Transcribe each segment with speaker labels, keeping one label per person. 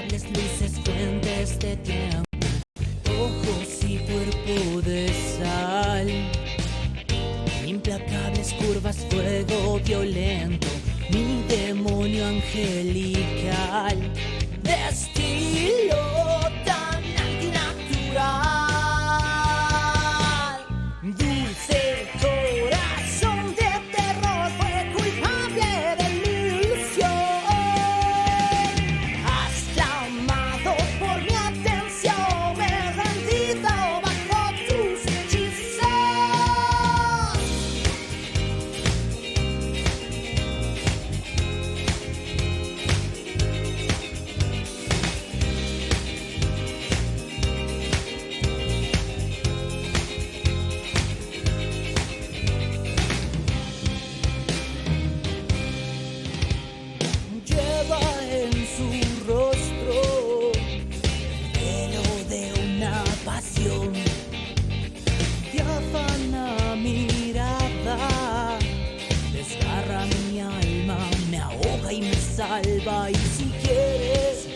Speaker 1: cables, luces, fuentes de tiempo, ojos y cuerpo de sal, implacables curvas, fuego violento, mi demonio angelical, de estilo tan antinatural. Dulce corazón de terror fue culpable de mi ilusión. Has clamado por mi atención, me he rendido bajo tus hechizos. Lleva en su rostro el velo de una pasión, diáfana mirada, desgarra mi alma, me ahoga y me salva. Y si quieres,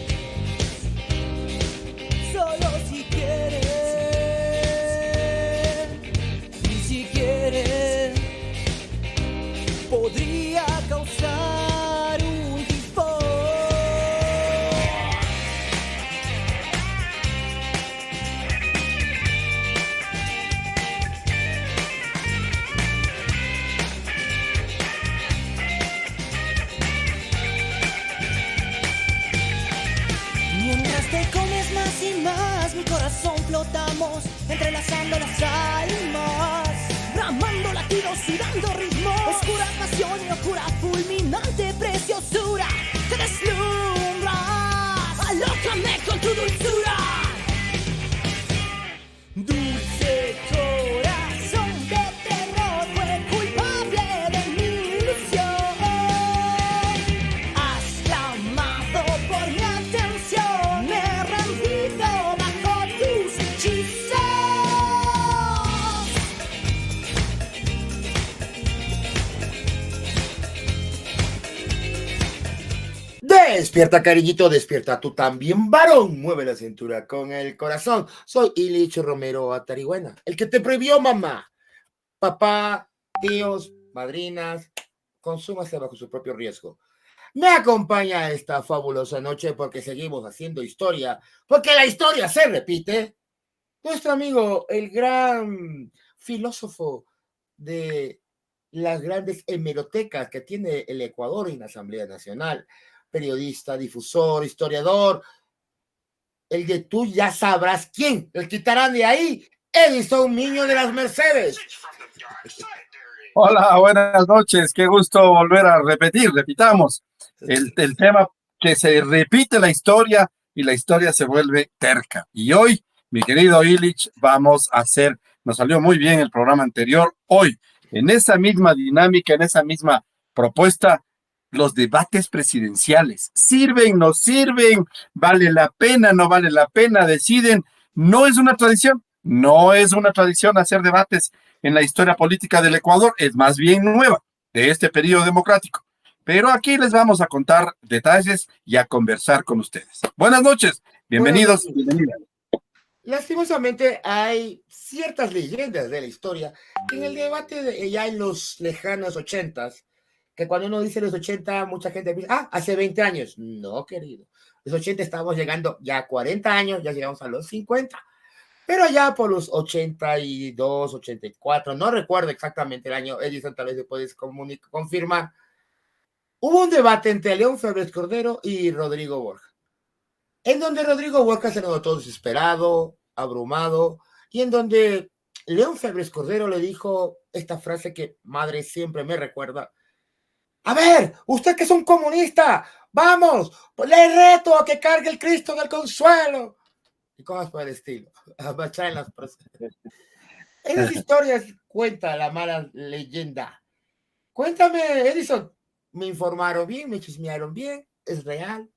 Speaker 1: solo si quieres, y si quieres, podría causar un tifón. Mientras te comes más y más, mi corazón flotamos, entrelazando las almas, bramando latidos y dando ritmo. Oscura pasión y oscura fulminante preciosura, te deslumbras, alójame con tu dulzura. Dulce corazón de terror fue culpable de mi ilusión. Has clamado por mi atención, me he rendido bajo tus hechizos.
Speaker 2: Despierta, cariñito, despierta tú también, varón. Mueve la cintura con el corazón. Soy Illich Romero Atarihuena, el que te prohibió, mamá. Papá, tíos, madrinas, consúmase bajo su propio riesgo. Me acompaña esta fabulosa noche porque seguimos haciendo historia, porque la historia se repite. Nuestro amigo, el gran filósofo de las grandes hemerotecas que tiene el Ecuador en la Asamblea Nacional, periodista, difusor, historiador, el de tú ya sabrás quién, el quitarán de ahí, Edison Niño de las Mercedes.
Speaker 3: Hola, buenas noches, qué gusto volver a repitamos el tema que se repite la historia y la historia se vuelve terca. Y hoy, mi querido Illich, vamos a hacer, nos salió muy bien el programa anterior, hoy, en esa misma dinámica, en esa misma propuesta, los debates presidenciales, ¿sirven, no sirven? ¿Vale la pena, no vale la pena? ¿Deciden? No es una tradición, no es una tradición hacer debates en la historia política del Ecuador, es más bien nueva de este periodo democrático. Pero aquí les vamos a contar detalles y a conversar con ustedes. Buenas noches, bienvenidos. Bienvenidas.
Speaker 2: Lastimosamente hay ciertas leyendas de la historia que en el debate ya en los lejanos 80s, que cuando uno dice los 80, mucha gente piensa, hace 20 años. No, querido. Los 80 estamos llegando ya a 40 años, ya llegamos a los 50. Pero ya por los 82, 84, no recuerdo exactamente el año, Edison tal vez se puede confirmar, hubo un debate entre León Febres Cordero y Rodrigo Borja, en donde Rodrigo Borja se notó desesperado, abrumado, y en donde León Febres Cordero le dijo esta frase que madre siempre me recuerda: a ver, usted que es un comunista, vamos, le reto a que cargue el Cristo del Consuelo. Y cosas por el estilo. Esas historias cuenta la mala leyenda. Cuéntame, Edison, ¿me informaron bien? ¿Me chismearon bien? ¿Es real?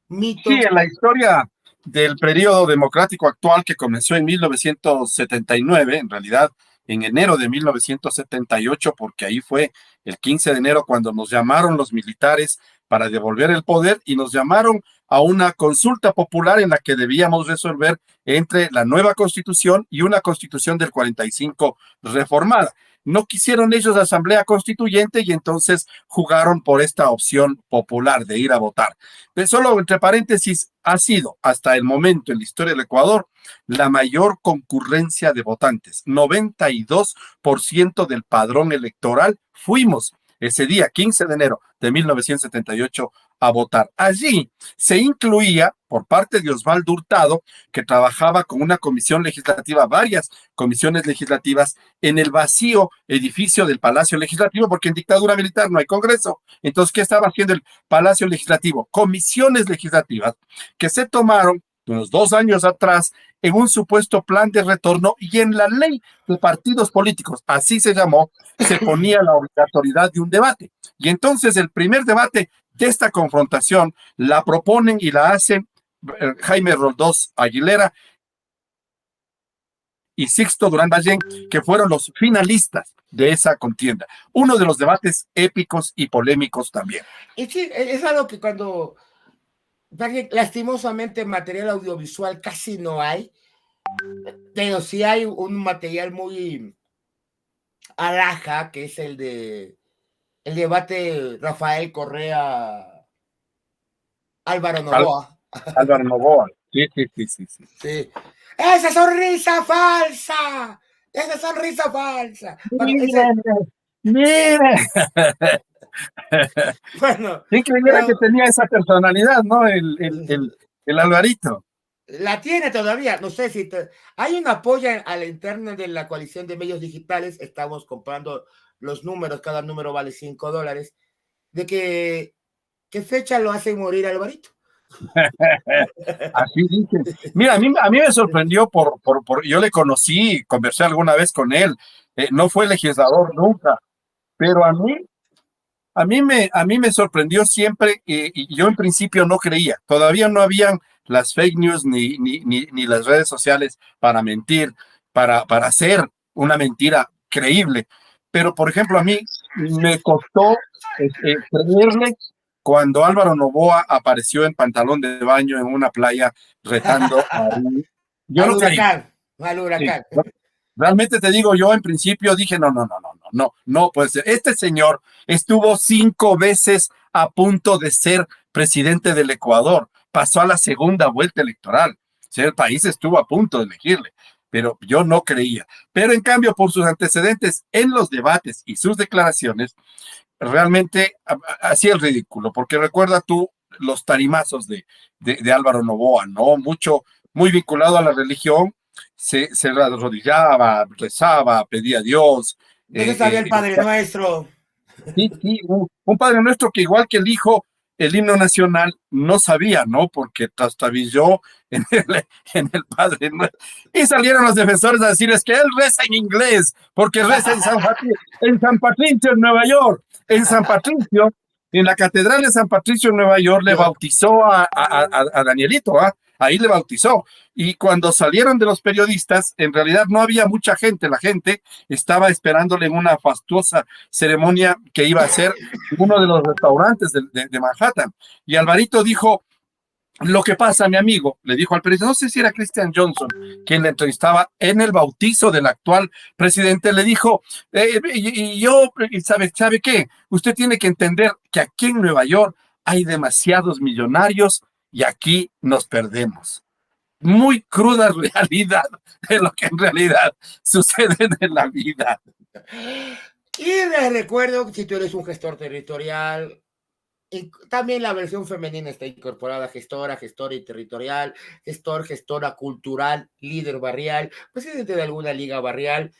Speaker 2: ¿Mito?
Speaker 3: Sí, en la historia del periodo democrático actual que comenzó en 1979, en realidad en enero de 1978, porque ahí fue el 15 de enero cuando nos llamaron los militares para devolver el poder y nos llamaron a una consulta popular en la que debíamos resolver entre la nueva constitución y una constitución del 45 reformada. No quisieron ellos asamblea constituyente y entonces jugaron por esta opción popular de ir a votar. Pero solo entre paréntesis, ha sido hasta el momento en la historia del Ecuador la mayor concurrencia de votantes. 92% del padrón electoral fuimos ese día, 15 de enero de 1978, a votar. Allí se incluía, por parte de Osvaldo Hurtado, que trabajaba con una comisión legislativa, varias comisiones legislativas, en el vacío edificio del Palacio Legislativo, porque en dictadura militar no hay Congreso. Entonces, ¿qué estaba haciendo el Palacio Legislativo? Comisiones legislativas que se tomaron unos 2 años atrás en un supuesto plan de retorno y en la ley de partidos políticos, así se llamó, se ponía la obligatoriedad de un debate. Y entonces el primer debate de esta confrontación la proponen y la hacen Jaime Roldós Aguilera y Sixto Durán Ballén, que fueron los finalistas de esa contienda. Uno de los debates épicos y polémicos también.
Speaker 2: Y sí, es algo que cuando lastimosamente material audiovisual casi no hay, pero sí hay un material muy alhaja, que es el debate Rafael Correa Álvaro Noboa.
Speaker 3: Álvaro Noboa, sí.
Speaker 2: Sí. ¡Esa sonrisa falsa! ¡Esa sonrisa falsa!
Speaker 3: Mire.
Speaker 2: Bueno,
Speaker 3: increíble que tenía esa personalidad, ¿no? El Alvarito.
Speaker 2: La tiene todavía, no sé si hay un apoyo a la interna de la coalición de medios digitales, estamos comprando los números, cada número vale $5, de qué fecha lo hace morir Alvarito.
Speaker 3: Así dicen. Mira, a mí me sorprendió yo le conocí, conversé alguna vez con él, no fue legislador nunca, pero a mí me sorprendió siempre, y yo en principio no creía, todavía no habían las fake news ni las redes sociales para mentir, para hacer una mentira creíble. Pero, por ejemplo, a mí me costó creerle cuando Álvaro Noboa apareció en pantalón de baño en una playa retando a un... Yo
Speaker 2: al
Speaker 3: no creí.
Speaker 2: Al huracán.
Speaker 3: Sí, realmente te digo, yo en principio dije, no puede ser. Este señor estuvo 5 veces a punto de ser presidente del Ecuador, pasó a la segunda vuelta electoral. O sea, el país estuvo a punto de elegirle, pero yo no creía. Pero en cambio, por sus antecedentes en los debates y sus declaraciones, realmente hacía el ridículo, porque recuerda tú los tarimazos de Álvaro Noboa, ¿no? Muy vinculado a la religión, se arrodillaba, rezaba, pedía a Dios.
Speaker 2: Entonces sabía el Padre Nuestro.
Speaker 3: Sí, un Padre Nuestro que igual que el hijo, el himno nacional no sabía, ¿no? Porque trastabilló en el Padre Nuestro. Y salieron los defensores a decir, es que él reza en inglés, porque reza en San Patricio, en Nueva York. En San Patricio, en la Catedral de San Patricio en Nueva York, le bautizó a Danielito, ¿ah? Ahí le bautizó. Y cuando salieron de los periodistas, en realidad no había mucha gente, la gente estaba esperándole en una fastuosa ceremonia que iba a ser uno de los restaurantes de Manhattan. Y Alvarito dijo, lo que pasa, mi amigo, le dijo al periodista, no sé si era Christian Johnson, quien le entrevistaba en el bautizo del actual presidente, le dijo, ¿sabe qué? Usted tiene que entender que aquí en Nueva York hay demasiados millonarios y aquí nos perdemos. Muy cruda realidad de lo que en realidad sucede en la vida.
Speaker 2: Y les recuerdo que si tú eres un gestor territorial, y también la versión femenina está incorporada, gestora y territorial, gestora cultural, líder barrial, presidente de alguna liga barrial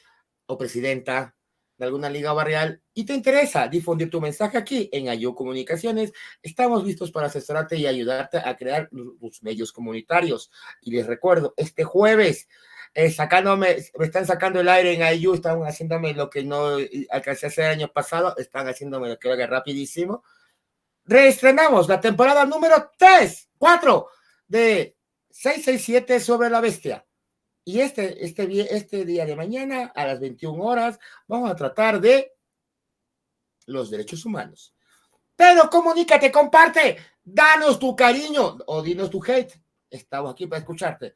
Speaker 2: o presidenta de alguna liga barrial, y te interesa difundir tu mensaje aquí en Ayu Comunicaciones, estamos listos para asesorarte y ayudarte a crear tus medios comunitarios. Y les recuerdo, este jueves, me están sacando el aire en Ayu, están haciéndome lo que no alcancé a hacer el año pasado, están haciéndome lo que haga rapidísimo. Reestrenamos la temporada número 4 de 667 sobre la bestia. Y este día de mañana, a las 21 horas, vamos a tratar de los derechos humanos. Pero comunícate, comparte, danos tu cariño o dinos tu hate. Estamos aquí para escucharte.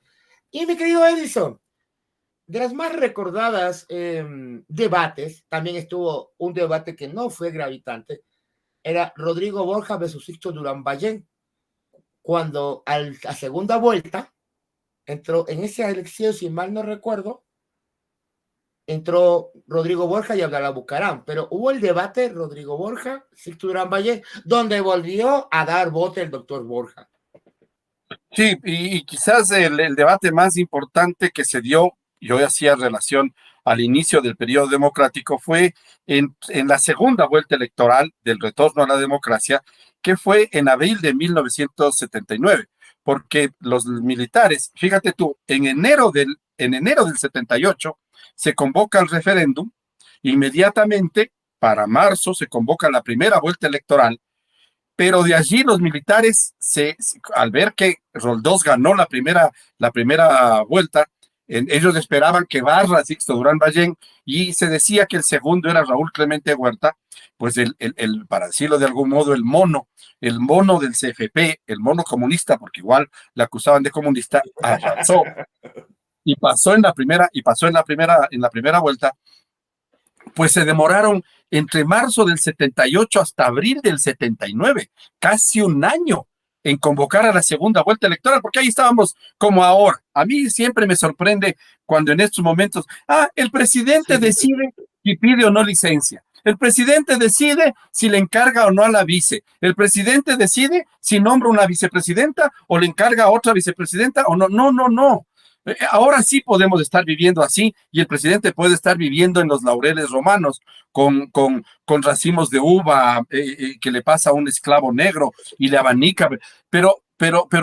Speaker 2: Y mi querido Edison, de las más recordadas debates, también estuvo un debate que no fue gravitante, era Rodrigo Borja versus Sixto Durán Ballén, cuando a segunda vuelta entró en esa elección, si mal no recuerdo, entró Rodrigo Borja y Abdalá Bucaram, pero hubo el debate Rodrigo Borja, Sixto Durán Ballén, donde volvió a dar bote el doctor Borja.
Speaker 3: Sí, y quizás el debate más importante que se dio, y hoy hacía relación al inicio del periodo democrático, fue en la segunda vuelta electoral del retorno a la democracia, que fue en abril de 1979, porque los militares, fíjate tú, en enero del 78 se convoca el referéndum, inmediatamente para marzo se convoca la primera vuelta electoral, pero de allí los militares, al ver que Roldós ganó la primera vuelta, ellos esperaban que barra a Sixto Durán Ballén y se decía que el segundo era Raúl Clemente Huerta, pues para decirlo de algún modo, el mono del CFP, el mono comunista, porque igual le acusaban de comunista, arrasó y pasó en la primera vuelta, pues se demoraron entre marzo del 78 hasta abril del 79, casi un año en convocar a la segunda vuelta electoral, porque ahí estábamos como ahora. A mí siempre me sorprende cuando en estos momentos, el presidente decide si pide o no licencia. El presidente decide si le encarga o no a la vice. El presidente decide si nombra una vicepresidenta o le encarga a otra vicepresidenta o no. No, no, no. Ahora sí podemos estar viviendo así y el presidente puede estar viviendo en los laureles romanos con racimos de uva que le pasa a un esclavo negro y le abanica, pero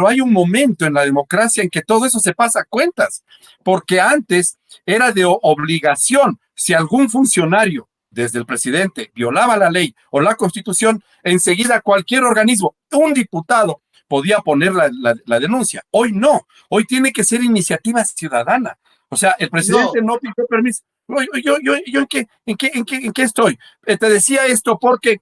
Speaker 3: hay un momento en la democracia en que todo eso se pasa a cuentas, porque antes era de obligación, si algún funcionario desde el presidente violaba la ley o la constitución, enseguida cualquier organismo, un diputado, podía poner la denuncia. Hoy no, hoy tiene que ser iniciativa ciudadana. O sea, el presidente no pidió permiso. Yo ¿en qué estoy? Te decía esto porque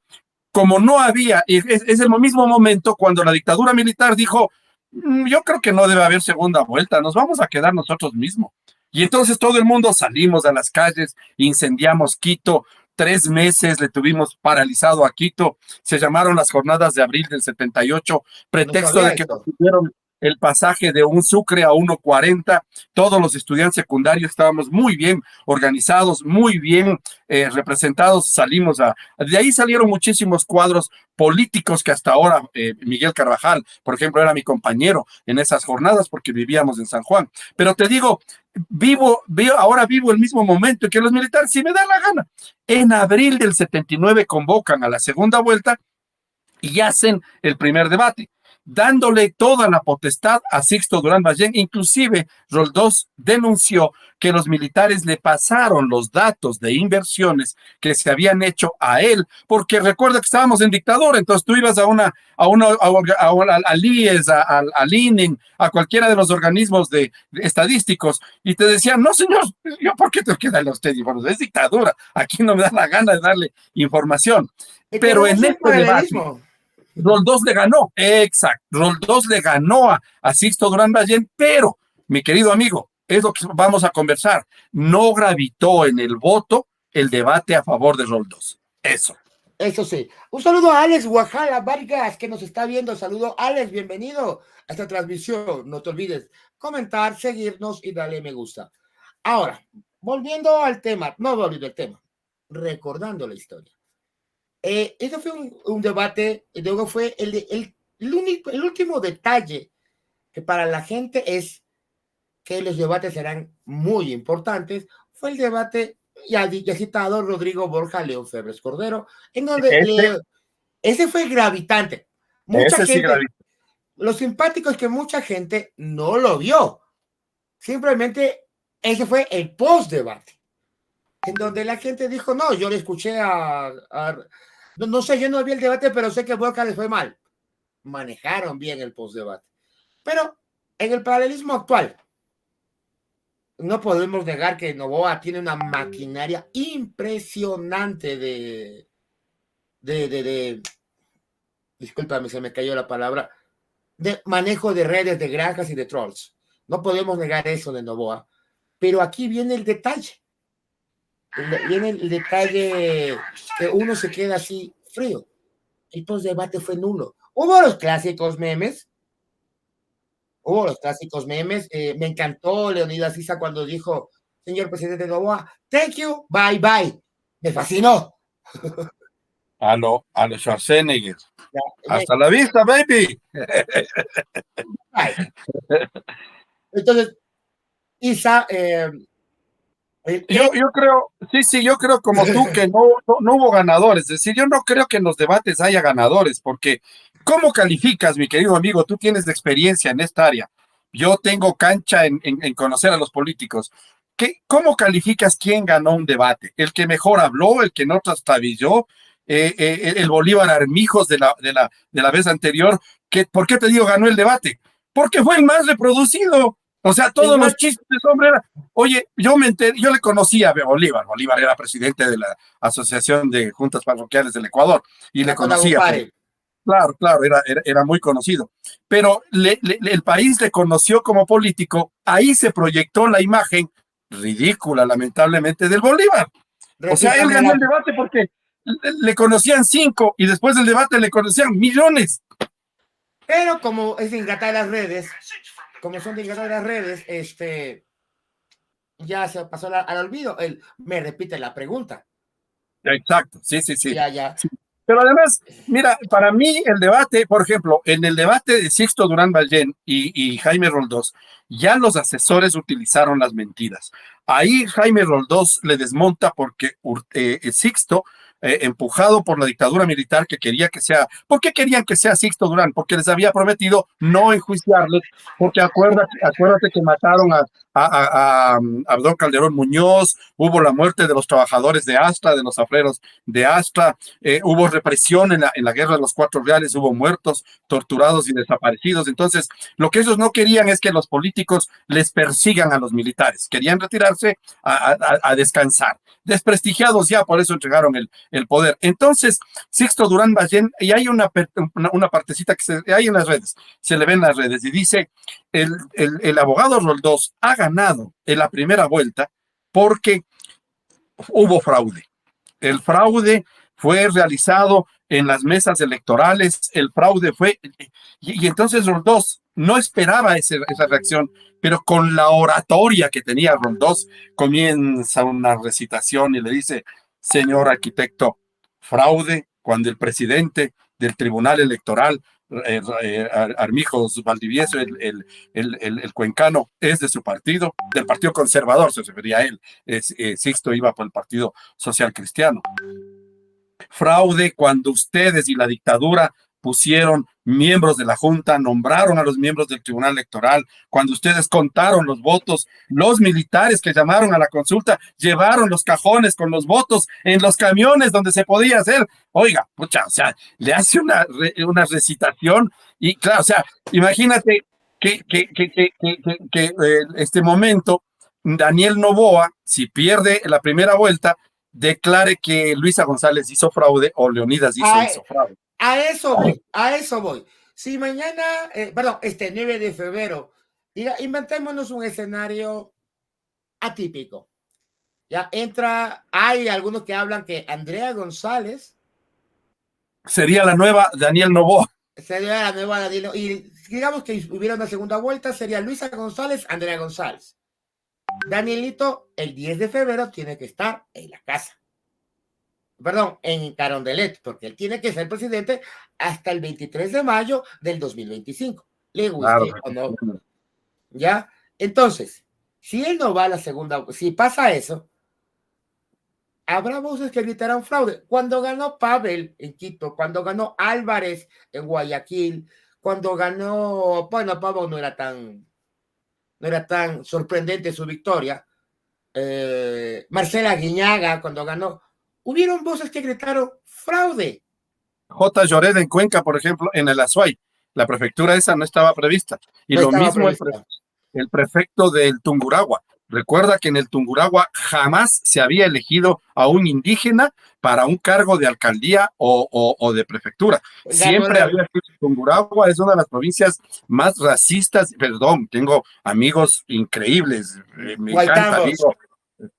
Speaker 3: como no había, es el mismo momento cuando la dictadura militar dijo, yo creo que no debe haber segunda vuelta, nos vamos a quedar nosotros mismos. Y entonces todo el mundo salimos a las calles, incendiamos Quito, 3 meses le tuvimos paralizado a Quito, se llamaron las jornadas de abril del 78, pretexto de que tuvieron el pasaje de un sucre a 1.40, todos los estudiantes secundarios estábamos muy bien organizados, muy bien representados, de ahí salieron muchísimos cuadros políticos que hasta ahora, Miguel Carvajal, por ejemplo, era mi compañero en esas jornadas porque vivíamos en San Juan, pero te digo, ahora vivo el mismo momento en que los militares, si me da la gana, en abril del 79 convocan a la segunda vuelta y hacen el primer debate, dándole toda la potestad a Sixto Durán Ballén. Inclusive Roldós denunció que los militares le pasaron los datos de inversiones que se habían hecho a él, porque recuerda que estábamos en dictadura, entonces tú ibas al IES, al INEN, a cualquiera de los organismos de estadísticos, y te decían, no señor, yo ¿por qué tengo que darle a usted información? Es dictadura, aquí no me da la gana de darle información. Pero en este debate Roldós le ganó, exacto, Roldós le ganó a Sixto Durán Ballén, pero, mi querido amigo, es lo que vamos a conversar, no gravitó en el voto el debate a favor de Roldós. Eso
Speaker 2: sí. Un saludo a Alex Guajala Vargas, que nos está viendo. Saludo, Alex, bienvenido a esta transmisión. No te olvides comentar, seguirnos y darle me gusta. Ahora, volviendo al tema, recordando la historia. Eso fue un debate, luego fue el último detalle que para la gente es que los debates serán muy importantes, fue el debate ya citado Rodrigo Borja León Febres Cordero, en donde ese fue gravitante. Mucha gente, lo simpático es que mucha gente no lo vio, simplemente ese fue el post-debate, en donde la gente dijo, no, yo le escuché no sé, yo no vi el debate, pero sé que Borja les fue mal. Manejaron bien el post-debate. Pero en el paralelismo actual, no podemos negar que Noboa tiene una maquinaria impresionante de discúlpame, se me cayó la palabra, de manejo de redes de granjas y de trolls. No podemos negar eso de Noboa. Pero aquí viene el detalle. Viene el detalle que uno se queda así frío. El postdebate fue nulo. Hubo los clásicos memes. Me encantó Leonidas Issa cuando dijo, señor presidente Noboa, thank you, bye bye. Me fascinó.
Speaker 3: A lo Schwarzenegger. Hasta la vista, baby.
Speaker 2: Entonces, Issa,
Speaker 3: yo creo, yo creo como tú que no hubo ganadores. Es decir, yo no creo que en los debates haya ganadores, porque ¿cómo calificas, mi querido amigo? Tú tienes experiencia en esta área. Yo tengo cancha en conocer a los políticos. ¿Cómo calificas quién ganó un debate? ¿El que mejor habló, el que no trastabilló? El Bolívar Armijos de la vez anterior. ¿Por qué te digo ganó el debate? Porque fue el más reproducido. O sea, todos los chistes, hombre, oye, yo le conocía a Bolívar. Bolívar era presidente de la Asociación de Juntas Parroquiales del Ecuador y le conocía. Claro, era muy conocido. Pero el país le conoció como político, ahí se proyectó la imagen ridícula, lamentablemente, del Bolívar. O sea, él ganó el debate porque le conocían 5 y después del debate le conocían millones.
Speaker 2: Pero como es de ingata de las redes, ya se pasó al olvido. Él me repite la pregunta.
Speaker 3: Exacto, sí.
Speaker 2: Ya.
Speaker 3: Sí. Pero además, mira, para mí el debate, por ejemplo, en el debate de Sixto Durán Ballén y Jaime Roldós, ya los asesores utilizaron las mentiras. Ahí Jaime Roldós le desmonta porque Sixto, empujado por la dictadura militar que quería que sea, ¿por qué querían que sea Sixto Durán? Porque les había prometido no enjuiciarles, porque acuérdate que mataron a Abdón Calderón Muñoz, hubo la muerte de los trabajadores de Astra, de los afreros de Astra, hubo represión en la guerra de los 4 reales, hubo muertos, torturados y desaparecidos. Entonces, lo que ellos no querían es que los políticos les persigan a los militares, querían retirarse a descansar. Desprestigiados ya, por eso entregaron el poder. Entonces, Sixto Durán Ballén, y hay una partecita que hay en las redes, se le ve en las redes, y dice, el abogado Roldós ha ganado en la primera vuelta porque hubo fraude. El fraude fue realizado en las mesas electorales, el fraude fue, y entonces Roldós no esperaba esa reacción, pero con la oratoria que tenía Roldós, comienza una recitación y le dice, señor arquitecto, fraude cuando el presidente del Tribunal Electoral, Armijos Valdivieso, el cuencano, es de su partido, del Partido Conservador, se refería a él, Sixto iba por el Partido Social Cristiano. Fraude cuando ustedes y la dictadura pusieron miembros de la Junta, nombraron a los miembros del Tribunal Electoral, cuando ustedes contaron los votos, los militares que llamaron a la consulta llevaron los cajones con los votos en los camiones donde se podía hacer. Oiga, pucha, o sea, le hace una recitación y claro, o sea, imagínate que este momento, Daniel Noboa, si pierde la primera vuelta, declare que Luisa González hizo fraude o Leonidas hizo fraude.
Speaker 2: A eso voy. Si mañana, este 9 de febrero, inventémonos un escenario atípico. Ya hay algunos que hablan que Andrea González
Speaker 3: sería la nueva Daniel Noboa.
Speaker 2: Sería la nueva Daniel, y digamos que hubiera una segunda vuelta, sería Luisa González, Andrea González. Danielito, el 10 de febrero tiene que estar en la casa. En Carondelet, porque él tiene que ser presidente hasta el 23 de mayo del 2025. Le guste o no. ¿Ya? Entonces, si él no va a la segunda, si pasa eso, habrá voces que gritarán fraude. Cuando ganó Pavel en Quito, cuando ganó Álvarez en Guayaquil, cuando ganó, bueno, Pavel no era tan sorprendente su victoria. Marcela Guiñaga, cuando ganó, hubieron voces que gritaron fraude.
Speaker 3: J. Lloreda en Cuenca, por ejemplo, en el Azuay, la prefectura esa no estaba prevista. Y no lo mismo el prefecto del Tungurahua, Recuerda que en el Tungurahua jamás se había elegido a un indígena para un cargo de alcaldía o de prefectura. Siempre había sido Tungurahua, es una de las provincias más racistas. Perdón, tengo amigos increíbles, me encanta, amigo,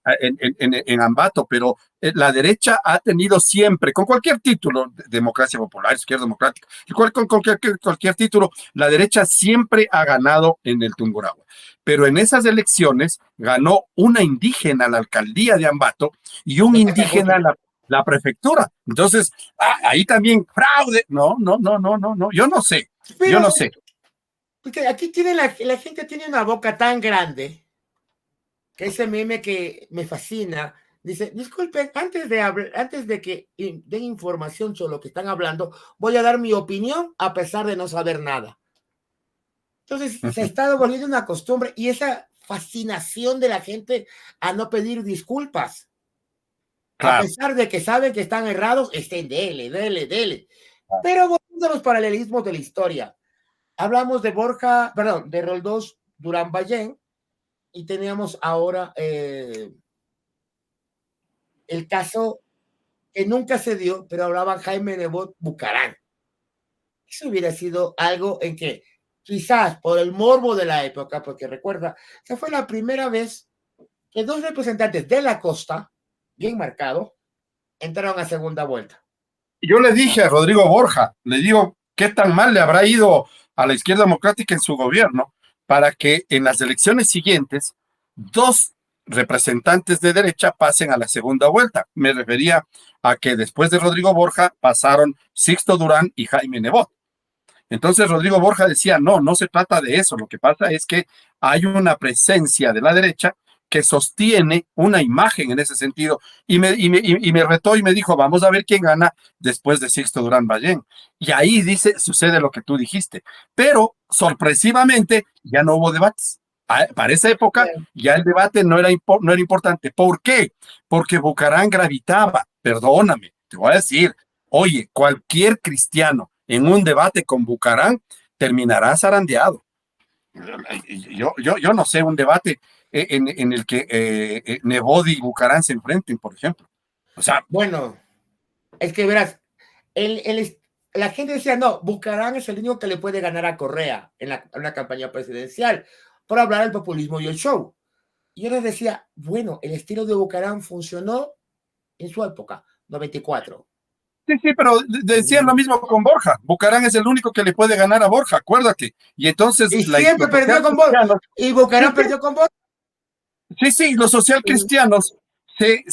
Speaker 3: en Ambato, pero la derecha ha tenido siempre, con cualquier título, democracia popular, izquierda democrática, con cualquier título, la derecha siempre ha ganado en el Tungurahua. Pero en esas elecciones ganó una indígena a la alcaldía de Ambato y un indígena a la prefectura. Entonces, ahí también fraude. No, yo no sé, pero, yo no sé.
Speaker 2: Porque aquí tiene la gente tiene una boca tan grande que ese meme que me fascina, dice, disculpen, antes de que den información sobre lo que están hablando, voy a dar mi opinión a pesar de no saber nada. Entonces, se ha estado volviendo una costumbre y esa fascinación de la gente a no pedir disculpas. Claro. A pesar de que saben que están errados, estén dele. Claro. Pero volviendo a los paralelismos de la historia, hablamos de de Roldós Durán Ballén, y teníamos ahora el caso que nunca se dio, pero hablaban Jaime Nebot Bucarán. Eso hubiera sido algo en que quizás por el morbo de la época, porque recuerda, esa fue la primera vez que dos representantes de la costa, bien marcado, entraron a segunda vuelta.
Speaker 3: Yo le dije a Rodrigo Borja, le digo, ¿qué tan mal le habrá ido a la izquierda democrática en su gobierno para que en las elecciones siguientes dos representantes de derecha pasen a la segunda vuelta? Me refería a que después de Rodrigo Borja pasaron Sixto Durán y Jaime Nebot. Entonces Rodrigo Borja decía, no se trata de eso, lo que pasa es que hay una presencia de la derecha que sostiene una imagen en ese sentido, y me retó y me dijo, vamos a ver quién gana después de Sixto Durán Ballén. Y ahí sucede lo que tú dijiste, pero sorpresivamente ya no hubo debates. Para esa época ya el debate no era importante. ¿Por qué? Porque Bucarán gravitaba, perdóname, te voy a decir, oye, cualquier cristiano en un debate con Bucarán terminará zarandeado. Yo no sé, un debate en el que Nebot y Bucarán se enfrenten, por ejemplo. O sea,
Speaker 2: bueno, es que verás, la gente decía, no, Bucarán es el único que le puede ganar a Correa en una campaña presidencial por hablar del populismo y el show. Y yo les decía, bueno, el estilo de Bucarán funcionó en su época, 94.
Speaker 3: Sí, pero decían lo mismo con Borja. Bucarán es el único que le puede ganar a Borja, acuérdate. Y entonces...
Speaker 2: Y siempre perdió con Borja. Y Bucarán perdió con Borja.
Speaker 3: Sí, los socialcristianos se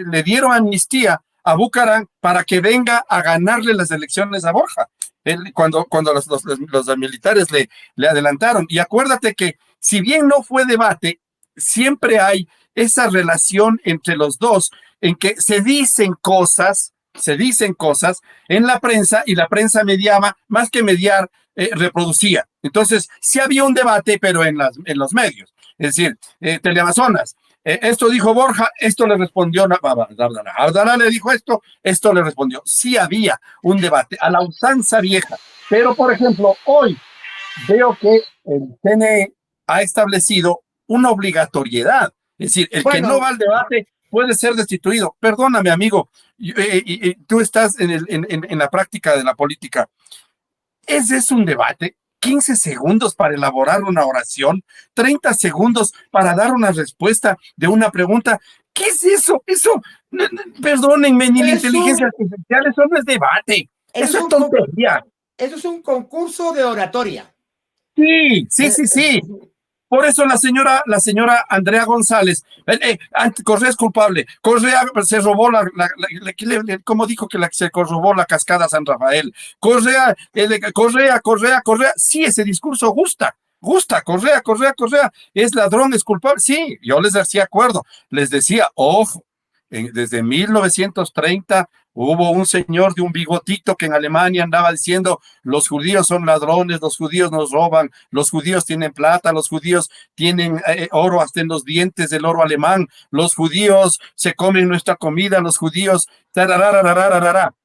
Speaker 3: le dieron amnistía a Bucarán para que venga a ganarle las elecciones a Borja. Cuando los militares le adelantaron. Y acuérdate que si bien no fue debate, siempre hay esa relación entre los dos en que se dicen cosas en la prensa y la prensa mediaba, más que mediar, reproducía. Entonces, sí había un debate, pero en los medios. Es decir, Teleamazonas, esto dijo Borja, esto le respondió Abdalá le dijo esto le respondió. Sí había un debate a la usanza vieja, pero por ejemplo, hoy veo que el CNE ha establecido una obligatoriedad, es decir, el que no va al debate puede ser destituido. Perdóname, amigo, tú estás en la práctica de la política. ¿Ese es un debate? 15 segundos para elaborar una oración, 30 segundos para dar una respuesta de una pregunta. ¿Qué es eso? Eso, perdónenme, ni la inteligencia artificial, eso no es debate. Eso es tontería.
Speaker 2: Eso es un concurso de oratoria.
Speaker 3: Sí. Por eso la señora Andrea González, Correa es culpable. Correa se robó ¿cómo dijo que se robó la cascada San Rafael? Correa. Sí, ese discurso gusta. Correa es ladrón, es culpable. Sí, yo les hacía acuerdo. Les decía, ojo, desde 1930 hubo un señor de un bigotito que en Alemania andaba diciendo, los judíos son ladrones, los judíos nos roban, los judíos tienen plata, los judíos tienen oro hasta en los dientes del oro alemán, los judíos se comen nuestra comida, los judíos...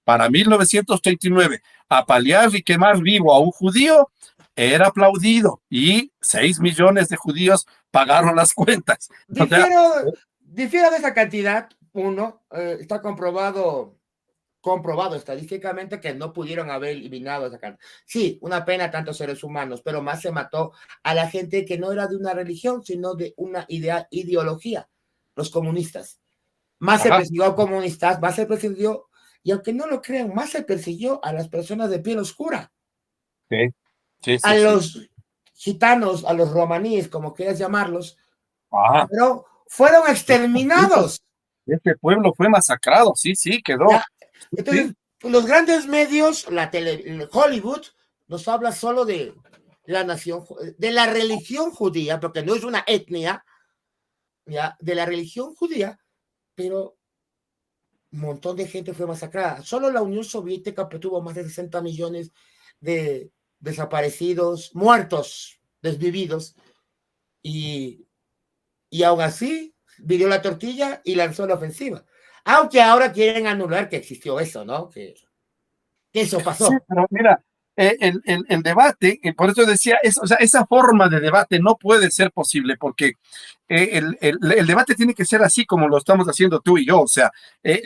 Speaker 3: Para 1939, apalear y quemar vivo a un judío era aplaudido y 6 millones de judíos pagaron las cuentas. O sea,
Speaker 2: Difiero de esa cantidad. Uno, está comprobado estadísticamente que no pudieron haber eliminado esa cantidad. Sí, una pena a tantos seres humanos, pero más se mató a la gente que no era de una religión, sino de una ideología, los comunistas. Más se persiguió a comunistas, más se persiguió, y aunque no lo crean, más se persiguió a las personas de piel oscura.
Speaker 3: Sí, sí,
Speaker 2: a
Speaker 3: sí,
Speaker 2: los gitanos, a los romaníes, como quieras llamarlos,
Speaker 3: Ajá.
Speaker 2: pero fueron exterminados.
Speaker 3: Este pueblo fue masacrado, sí, sí, quedó.
Speaker 2: ¿Ya?
Speaker 3: Sí,
Speaker 2: Entonces, los grandes medios, Hollywood, nos habla solo de la nación, de la religión judía, porque no es una etnia, ¿ya? De la religión judía, pero un montón de gente fue masacrada. Solo la Unión Soviética tuvo más de 60 millones de desaparecidos, muertos, desvividos, y aún así vivió la tortilla y lanzó la ofensiva. Aunque ahora quieren anular que existió eso, ¿no? Que eso pasó.
Speaker 3: sí, pero mira, el debate, por eso decía, o sea, esa forma de debate no puede ser posible porque el debate tiene que ser así como lo estamos haciendo tú y yo, o sea,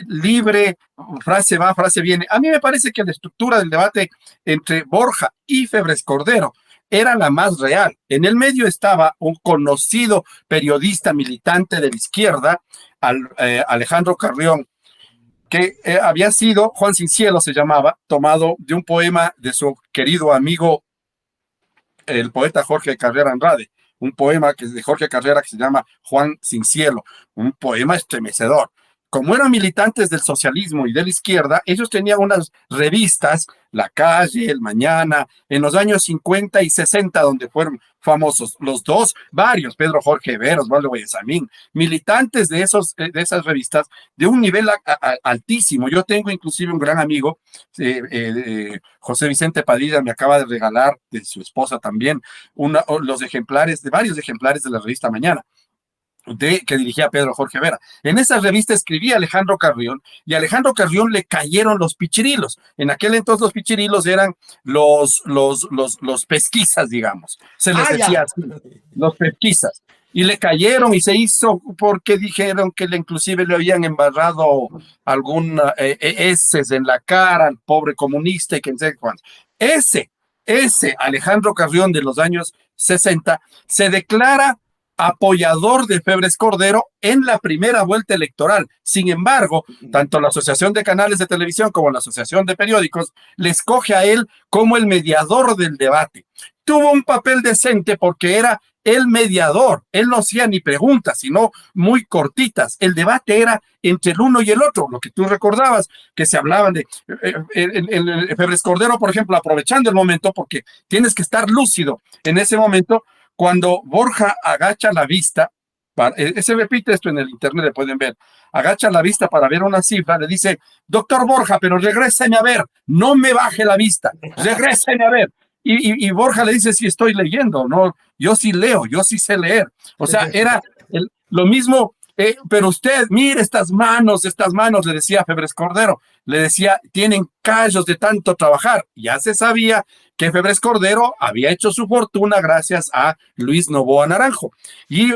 Speaker 3: libre, frase va, frase viene. A mí me parece que la estructura del debate entre Borja y Febres Cordero era la más real. En el medio estaba un conocido periodista militante de la izquierda, Alejandro Carrión, que había sido, Juan Sin Cielo se llamaba, tomado de un poema de su querido amigo, el poeta Jorge Carrera Andrade, un poema que es de Jorge Carrera que se llama Juan Sin Cielo, un poema estremecedor. Como eran militantes del socialismo y de la izquierda, ellos tenían unas revistas, La Calle, El Mañana, en los años 50 y 60, donde fueron famosos los dos, varios, Pedro Jorge Ver, Osvaldo Guayasamín, militantes de esas revistas de un nivel altísimo. Yo tengo inclusive un gran amigo, José Vicente Padilla, me acaba de regalar, de su esposa también, varios ejemplares de la revista Mañana, que dirigía Pedro Jorge Vera. En esa revista escribía Alejandro Carrión, y a Alejandro Carrión le cayeron los pichirilos. En aquel entonces los pichirilos eran los pesquisas, digamos. Se les decía así, los pesquisas. Y le cayeron y se hizo porque dijeron que inclusive le habían embarrado algún heces en la cara al pobre comunista y que no sé cuánto. Ese Alejandro Carrión de los años 60 se declara apoyador de Febres Cordero en la primera vuelta electoral. Sin embargo, tanto la Asociación de Canales de Televisión como la Asociación de Periódicos le escoge a él como el mediador del debate. Tuvo un papel decente porque era el mediador. Él no hacía ni preguntas, sino muy cortitas. El debate era entre el uno y el otro, lo que tú recordabas, que se hablaban de Febres Cordero, por ejemplo, aprovechando el momento, porque tienes que estar lúcido en ese momento. Cuando Borja agacha la vista, se repite esto en el internet, le pueden ver, agacha la vista para ver una cifra, le dice, doctor Borja, pero regréseme a ver, no me baje la vista, regréseme a ver. Y Borja le dice, sí estoy leyendo, no, yo sí leo, yo sí sé leer. O sea, era lo mismo, pero usted, mire estas manos, le decía Febres Cordero, le decía, tienen callos de tanto trabajar. Ya se sabía que Febres Cordero había hecho su fortuna gracias a Luis Novoa Naranjo. Y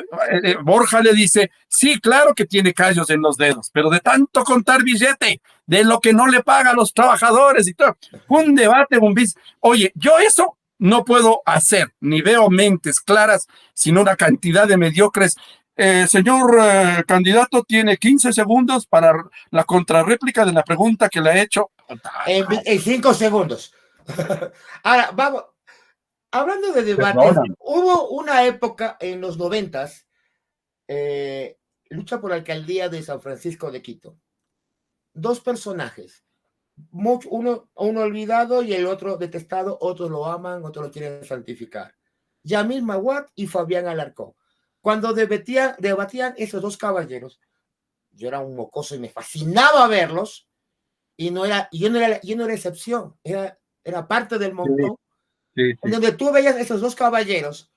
Speaker 3: Borja le dice, sí, claro que tiene callos en los dedos, pero de tanto contar billete, de lo que no le paga a los trabajadores y todo. Un debate, un bis. Oye, yo eso no puedo hacer, ni veo mentes claras, sino una cantidad de mediocres. Señor candidato, tiene 15 segundos para la contrarréplica de la pregunta que le ha hecho.
Speaker 2: En 5 segundos. Ahora, vamos. Hablando de debates, hubo una época en los 90s, lucha por la alcaldía de San Francisco de Quito. Dos personajes, uno olvidado y el otro detestado, otros lo aman, otros lo quieren santificar. Yamil Maguad y Fabián Alarcón. Cuando debatían esos dos caballeros, yo era un mocoso y me fascinaba verlos, y yo no era excepción, era parte del montón, en donde tú veías esos dos caballeros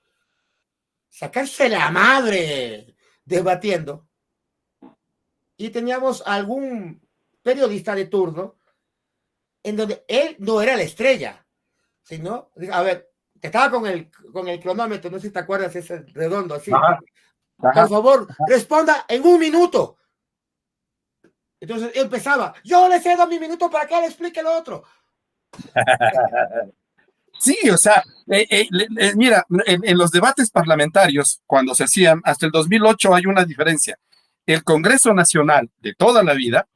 Speaker 2: sacarse la madre debatiendo, y teníamos algún periodista de turno en donde él no era la estrella, sino, a ver, estaba con el cronómetro, no sé si te acuerdas, ese redondo así.
Speaker 3: Ajá,
Speaker 2: Por
Speaker 3: ajá.
Speaker 2: favor, responda en 1 minuto. Entonces empezaba, yo le cedo mi minuto para que él explique lo otro.
Speaker 3: Sí, o sea, mira, en los debates parlamentarios, cuando se hacían, hasta el 2008 hay una diferencia. El Congreso Nacional de toda la vida,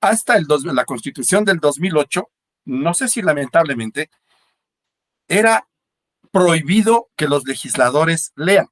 Speaker 3: hasta la Constitución del 2008, no sé si lamentablemente, era prohibido que los legisladores lean.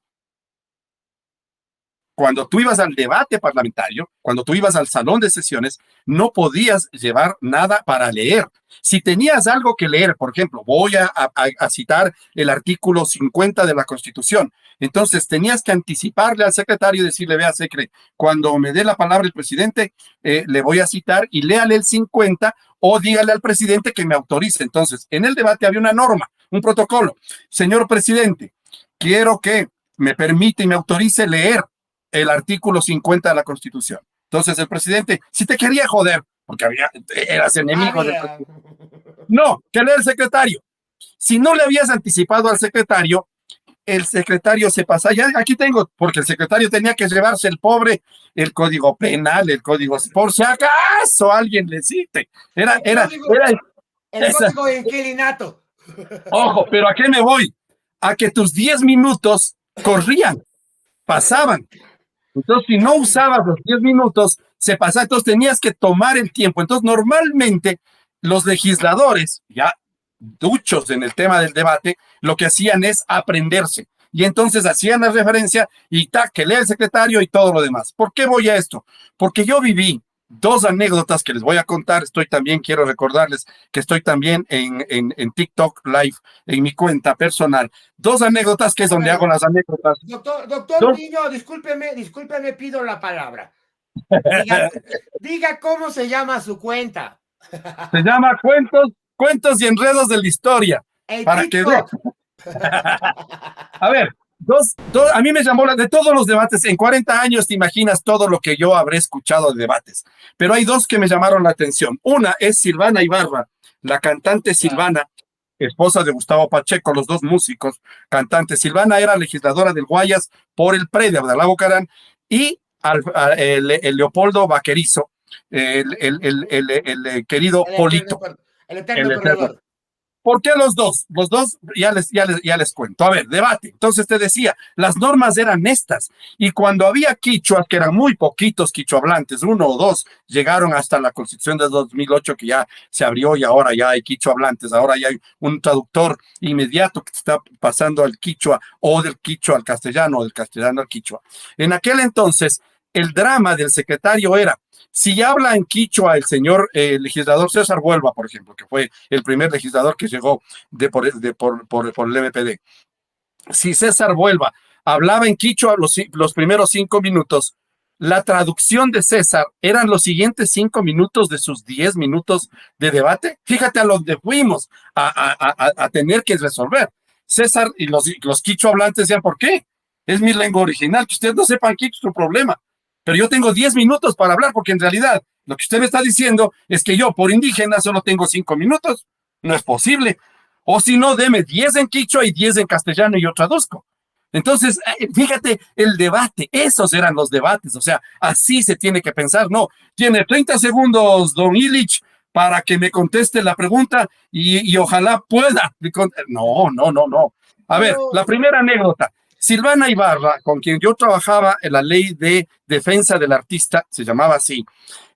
Speaker 3: Cuando tú ibas al debate parlamentario, cuando tú ibas al salón de sesiones, no podías llevar nada para leer. Si tenías algo que leer, por ejemplo, voy a citar el artículo 50 de la Constitución, entonces tenías que anticiparle al secretario y decirle, vea, secre, cuando me dé la palabra el presidente, le voy a citar y léale el 50 o dígale al presidente que me autorice. Entonces, en el debate había una norma, un protocolo. Señor presidente, quiero que me permite y me autorice leer el artículo 50 de la Constitución. Entonces el presidente, si te quería joder, porque eras enemigo del presidente, no, que lea el secretario. Si no le habías anticipado al secretario, el secretario se pasa, ya aquí tengo, porque el secretario tenía que llevarse el código penal, el código, por si acaso alguien le cite.
Speaker 2: El código de inquilinato.
Speaker 3: Ojo, pero ¿a qué me voy? A que tus 10 minutos corrían, pasaban. Entonces, si no usabas los 10 minutos, se pasaba. Entonces, tenías que tomar el tiempo. Entonces, normalmente, los legisladores, ya duchos en el tema del debate, lo que hacían es aprenderse. Y entonces hacían la referencia y que lea el secretario y todo lo demás. ¿Por qué voy a esto? Porque yo viví 2 anécdotas que les voy a contar. Quiero recordarles que estoy también en TikTok Live, en mi cuenta personal. 2 anécdotas que es donde hago las anécdotas.
Speaker 2: Doctor Niño, discúlpeme, pido la palabra. Diga cómo se llama su cuenta.
Speaker 3: Se llama Cuentos y Enredos de la Historia. Para que vean. A ver, a mí me llamó de todos los debates. En 40 años te imaginas todo lo que yo habré escuchado de debates. Pero hay 2 que me llamaron la atención. Una es Silvana Ibarra, la cantante Silvana, esposa de Gustavo Pacheco, los 2 músicos, cantantes. Silvana era legisladora del Guayas por el PRE de Abdalá Bucarán y el Leopoldo Vaquerizo, el querido Polito.
Speaker 2: El eterno perdedor.
Speaker 3: ¿Por qué los dos? Los dos ya les cuento. A ver, debate. Entonces te decía, las normas eran estas. Y cuando había quichuas, que eran muy poquitos quichuablantes, 1 o 2, llegaron hasta la Constitución de 2008, que ya se abrió y ahora ya hay quichuablantes. Ahora ya hay un traductor inmediato que está pasando al quichua o del quichua al castellano o del castellano al quichua. En aquel entonces, el drama del secretario era, si habla en quichua el señor legislador César Huelva, por ejemplo, que fue el primer legislador que llegó por el MPD, si César Huelva hablaba en quichua los primeros 5 minutos, la traducción de César eran los siguientes 5 minutos de sus 10 minutos de debate. Fíjate a donde fuimos a tener que resolver. César y los quichua hablantes decían, ¿por qué? Es mi lengua original, que ustedes no sepan quichua es su problema. Pero yo tengo 10 minutos para hablar, porque en realidad lo que usted me está diciendo es que yo, por indígena, solo tengo 5 minutos. No es posible. O si no, deme 10 en quichua y 10 en castellano y yo traduzco. Entonces, fíjate, el debate, esos eran los debates. O sea, así se tiene que pensar. No, tiene 30 segundos, don Illich, para que me conteste la pregunta y ojalá pueda. No. A ver, la primera anécdota. Silvana Ibarra, con quien yo trabajaba en la ley de defensa del artista, se llamaba así,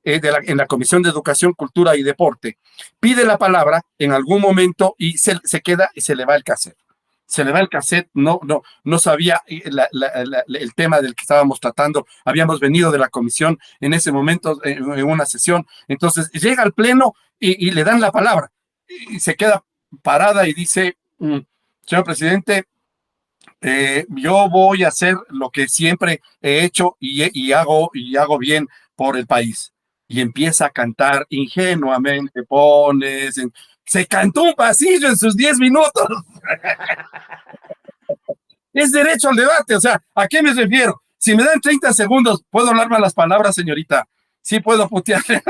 Speaker 3: en la Comisión de Educación, Cultura y Deporte, pide la palabra en algún momento y se queda y se le va el cassette. Se le va el cassette, no sabía el tema del que estábamos tratando, habíamos venido de la comisión en ese momento, en una sesión, entonces llega al pleno y le dan la palabra, y se queda parada y dice, señor presidente, yo voy a hacer lo que siempre he hecho y hago bien por el país. Y empieza a cantar ingenuamente, se cantó un pasillo en sus 10 minutos. Es derecho al debate, o sea, ¿a qué me refiero? Si me dan 30 segundos, ¿puedo hablar malas palabras, señorita? sí puedo putearle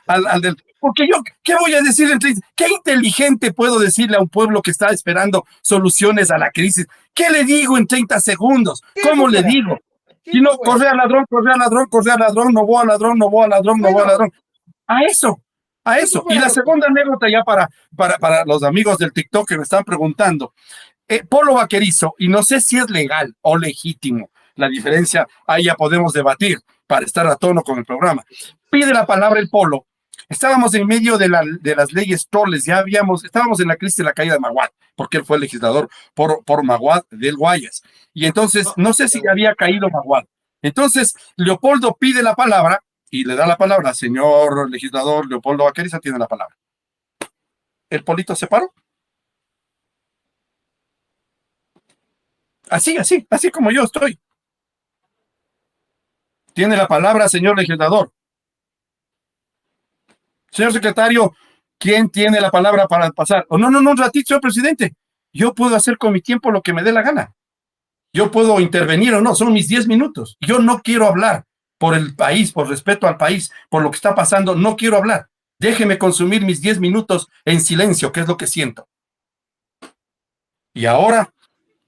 Speaker 3: al del... Porque yo, ¿qué voy a decir? ¿Qué inteligente puedo decirle a un pueblo que está esperando soluciones a la crisis? ¿Qué le digo en 30 segundos? ¿Cómo
Speaker 2: Tiempo
Speaker 3: le
Speaker 2: fuera.
Speaker 3: digo? Si
Speaker 2: Tiempo
Speaker 3: no,
Speaker 2: fuera.
Speaker 3: corre al ladrón, corre al ladrón, corre al ladrón, no voy al ladrón, no voy al ladrón, no voy al
Speaker 2: Bueno,
Speaker 3: ladrón. A eso, a
Speaker 2: tiempo
Speaker 3: eso. Y
Speaker 2: fuera,
Speaker 3: la
Speaker 2: doctor.
Speaker 3: segunda anécdota ya para los amigos del TikTok que me están preguntando. Polo Vaquerizo, y no sé si es legal o legítimo, la diferencia ahí ya podemos debatir para estar a tono con el programa. Pide la palabra el Polo. Estábamos en medio de las leyes Torres, estábamos en la crisis de la caída de Maguad, porque él fue el legislador por Maguad del Guayas. Y entonces, no sé si había caído Maguad. Entonces, Leopoldo pide la palabra y le da la palabra, señor legislador Leopoldo Vaquerizo, tiene la palabra. El Polito se paró. Así como yo estoy. Tiene la palabra, señor legislador. Señor secretario, ¿quién tiene la palabra para pasar? Oh, no, un ratito, señor presidente. Yo puedo hacer con mi tiempo lo que me dé la gana. Yo puedo intervenir o no, son mis 10 minutos. Yo no quiero hablar por el país, por respeto al país, por lo que está pasando, no quiero hablar. Déjeme consumir mis 10 minutos en silencio, que es lo que siento. Y ahora,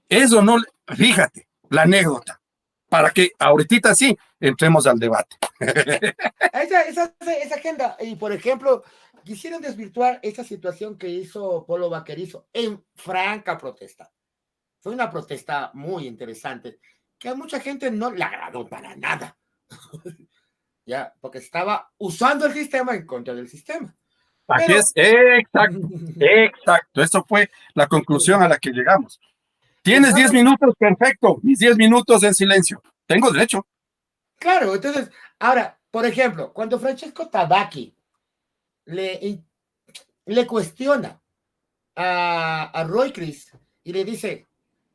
Speaker 3: eso no, fíjate, la anécdota, para que ahorita sí entremos al debate.
Speaker 2: Esa agenda, y por ejemplo, quisieron desvirtuar esa situación que hizo Polo Vaquerizo en franca protesta. Fue una protesta muy interesante, que a mucha gente no le agradó para nada. Ya, porque estaba usando el sistema en contra del sistema.
Speaker 3: Aquí
Speaker 2: Pero,
Speaker 3: es, exacto. Eso fue la conclusión a la que llegamos. Tienes 10 minutos, perfecto. Mis 10 minutos en silencio. Tengo derecho.
Speaker 2: claro, entonces, ahora, por ejemplo, cuando Francesco Tabacchi le cuestiona a Roy Chris y le dice,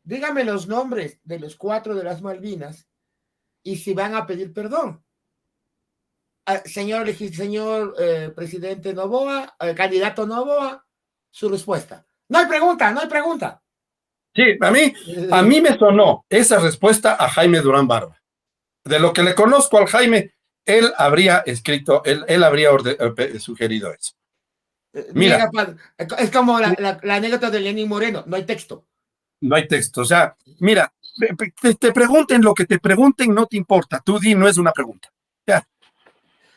Speaker 2: dígame los nombres de los 4 de las Malvinas y si van a pedir perdón. Señor presidente Noboa, candidato Noboa, su respuesta. No hay pregunta.
Speaker 3: Sí, a mí me sonó esa respuesta a Jaime Durán Barba. De lo que le conozco al Jaime, él habría escrito, él habría sugerido eso. Mira,
Speaker 2: es como la anécdota de Lenín Moreno, no hay texto.
Speaker 3: No hay texto. O sea, mira, te pregunten lo que te pregunten, no te importa. Tú di, no es una pregunta. Ya.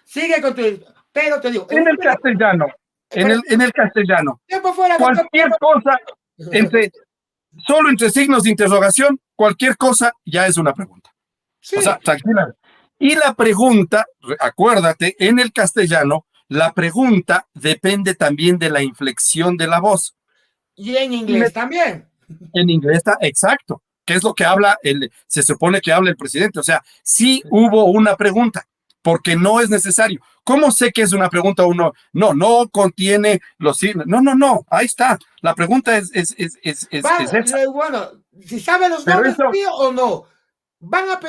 Speaker 2: Sigue con tu... Pero te digo...
Speaker 3: En el castellano, en el castellano,
Speaker 2: Fuera,
Speaker 3: cualquier cosa, solo entre signos de interrogación, cualquier cosa ya es una pregunta. Sí. O sea, tranquila. Y la pregunta, acuérdate, en el castellano, la pregunta depende también de la inflexión de la voz.
Speaker 2: Y en inglés también.
Speaker 3: En inglés está exacto, que es lo que habla, se supone que habla el presidente. O sea, sí hubo una pregunta, porque no es necesario. ¿Cómo sé que es una pregunta o no? No contiene los signos. No, ahí está. La pregunta es esa.
Speaker 2: Bueno, si sabe los nombres, sí o no. Van a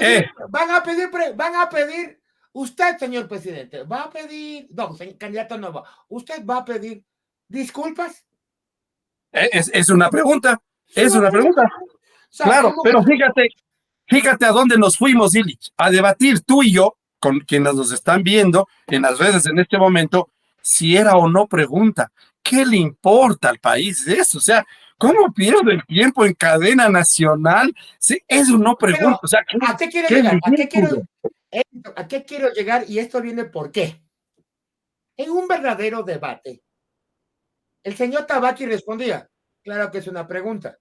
Speaker 2: pedir, usted, señor presidente, va a pedir, no, candidato nuevo, usted va a pedir disculpas.
Speaker 3: Es una pregunta. Es una pregunta. O sea, claro, pero fíjate a dónde nos fuimos, Illich, a debatir tú y yo, con quienes nos están viendo en las redes en este momento, si era o no pregunta. ¿Qué le importa al país eso? O sea, ¿cómo pierdo el tiempo en cadena nacional? Sí, eso no pregunta. O sea,
Speaker 2: ¿a qué quiero llegar? ¿A qué quiero llegar? Y esto viene por qué. En un verdadero debate, el señor Tabacchi respondía, claro que es una pregunta.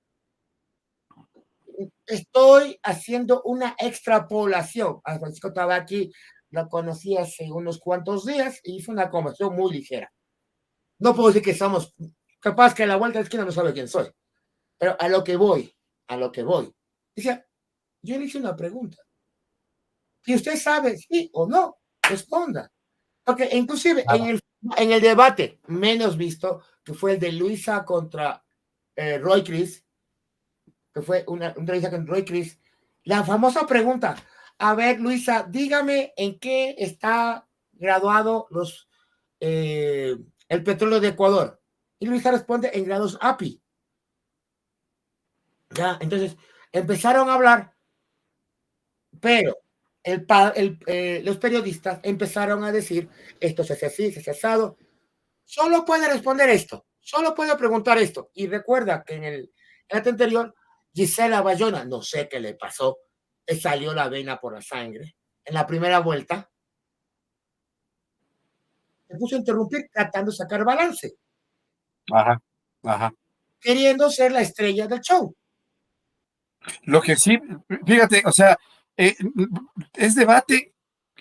Speaker 2: Estoy haciendo una extrapolación. A Francisco Tabacchi lo conocí hace unos cuantos días y hizo una conversación muy ligera. No puedo decir que somos, capaz que a la vuelta de esquina no sabe quién soy, pero a lo que voy. Dice, yo le hice una pregunta. Si usted sabe sí o no, responda. Porque inclusive en el debate menos visto, que fue el de Luisa contra Roy Chris, que fue una entrevista con Roy Chris, la famosa pregunta, a ver, Luisa, dígame en qué está graduado el petróleo de Ecuador. Y Luisa responde en grados API. Ya, entonces empezaron a hablar, pero los periodistas empezaron a decir, esto se hace así, se hace asado, solo puede responder esto, solo puede preguntar esto. Y recuerda que en el acto anterior, Gisela Bayona, no sé qué le pasó, le salió la vena por la sangre. En la primera vuelta, se puso a interrumpir tratando de sacar balance,
Speaker 3: Ajá, ajá.
Speaker 2: queriendo ser la estrella del show.
Speaker 3: Lo que sí, fíjate, o sea, eh, es debate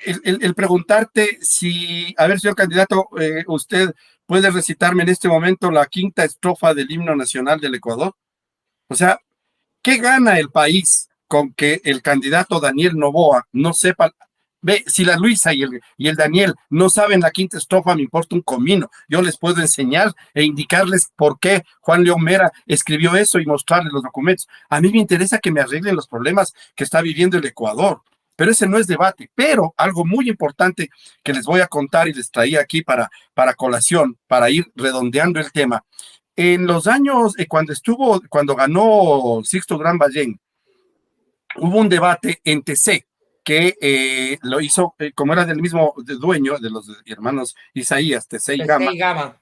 Speaker 3: el preguntarte si, a ver, señor candidato, usted puede recitarme en este momento la quinta estrofa del himno nacional del Ecuador. O sea, ¿qué gana el país con que el candidato Daniel Noboa no sepa? Ve, si la Luisa y el Daniel no saben la quinta estrofa, me importa un comino. Yo les puedo enseñar e indicarles por qué Juan León Mera escribió eso y mostrarles los documentos. A mí me interesa que me arreglen los problemas que está viviendo el Ecuador, pero ese no es debate. Pero algo muy importante que les voy a contar y les traía aquí para colación, para ir redondeando el tema. En los años, cuando ganó Sixto Gran Ballén, hubo un debate en TC que lo hizo, como era del mismo dueño de los hermanos Isaías, TC y Gama,